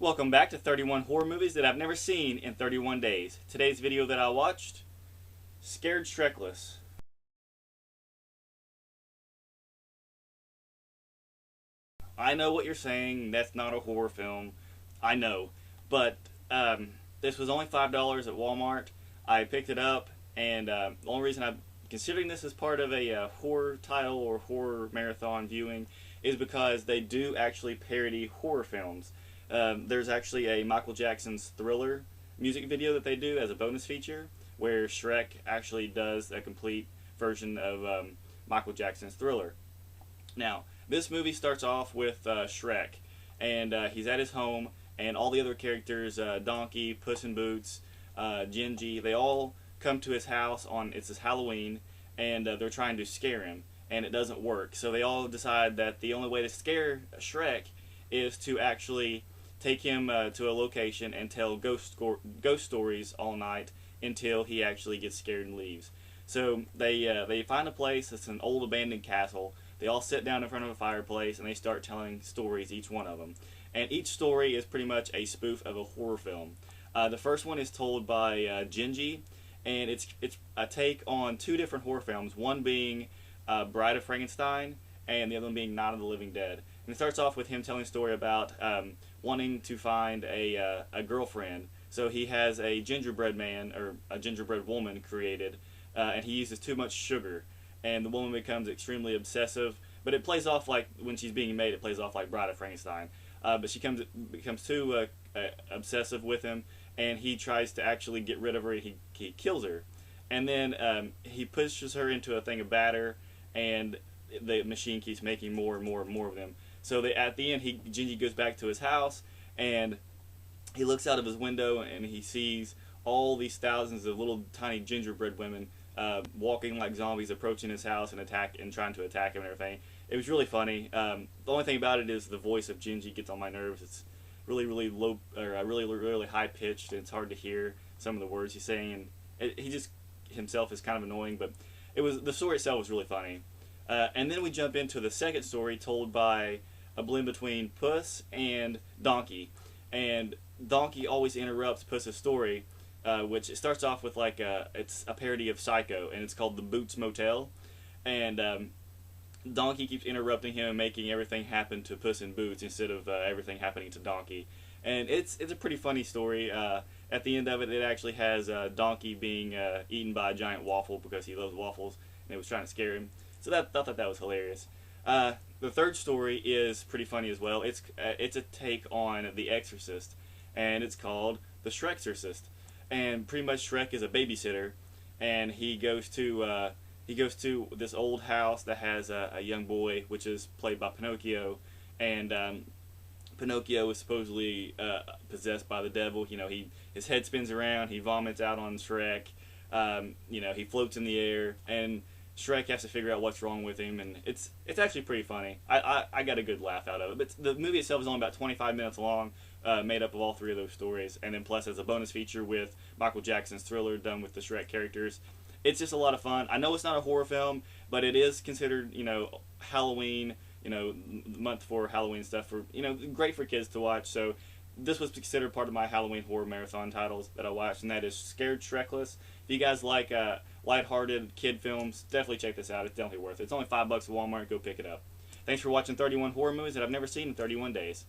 Welcome back to 31 horror movies that I've never seen in 31 days. Today's video that I watched, Scared Shrekless. I know what you're saying, that's not a horror film. I know. But this was only $5 at Walmart. I picked it up, and the only reason I'm considering this as part of a horror title or horror marathon viewing is because they do actually parody horror films. There's actually a Michael Jackson's Thriller music video that they do as a bonus feature where Shrek actually does a complete version of Michael Jackson's Thriller. Now, this movie starts off with Shrek, and he's at his home, and all the other characters, Donkey, Puss in Boots, Gingy, they all come to his house it's his Halloween, and they're trying to scare him, and it doesn't work. So they all decide that the only way to scare Shrek is to actually take him to a location and tell ghost stories all night until he actually gets scared and leaves. So they find a place. It's an old abandoned castle. They all sit down in front of a fireplace and they start telling stories, each one of them. And each story is pretty much a spoof of a horror film. The first one is told by Gingy, and it's a take on two different horror films. One being Bride of Frankenstein, and the other one being Night of the Living Dead. And it starts off with him telling a story about wanting to find a girlfriend. So he has a gingerbread man or a gingerbread woman created, and he uses too much sugar, and the woman becomes extremely obsessive. But it plays off like, when she's being made, it plays off like Bride of Frankenstein. But she becomes too obsessive with him, and he tries to actually get rid of her. He kills her, and then he pushes her into a thing of batter, and the machine keeps making more and more and more of them. So at the end, Gingy goes back to his house, and he looks out of his window, and he sees all these thousands of little tiny gingerbread women walking like zombies, approaching his house and trying to attack him and everything. It was really funny. The only thing about it is the voice of Gingy gets on my nerves. It's really, really low, or really high pitched, and it's hard to hear some of the words he's saying. And he just himself is kind of annoying, but the story itself was really funny. And then we jump into the second story told by a blend between Puss and Donkey. And Donkey always interrupts Puss's story, which it starts off with it's a parody of Psycho, and it's called The Boots Motel. And Donkey keeps interrupting him and making everything happen to Puss in Boots instead of everything happening to Donkey. And it's a pretty funny story. At the end of it, it actually has Donkey being eaten by a giant waffle because he loves waffles, and it was trying to scare him. So I thought that was hilarious. The third story is pretty funny as well. It's a take on The Exorcist, and it's called The Shrekcercist. And pretty much Shrek is a babysitter, and he goes to this old house that has a young boy, which is played by Pinocchio, and Pinocchio is supposedly possessed by the devil. You know, his head spins around, he vomits out on Shrek. He floats in the air, and Shrek has to figure out what's wrong with him, and it's actually pretty funny. I got a good laugh out of it. But the movie itself is only about 25 minutes long, made up of all three of those stories, and then plus as a bonus feature with Michael Jackson's Thriller done with the Shrek characters. It's just a lot of fun. I know it's not a horror film, but it is considered, Halloween, month for Halloween stuff, for great for kids to watch. So this was considered part of my Halloween horror marathon titles that I watched, and that is Scared Shrekless. If you guys like lighthearted kid films, definitely check this out. It's definitely worth it. It's only $5 at Walmart. Go pick it up. Thanks for watching 31 horror movies that I've never seen in 31 days.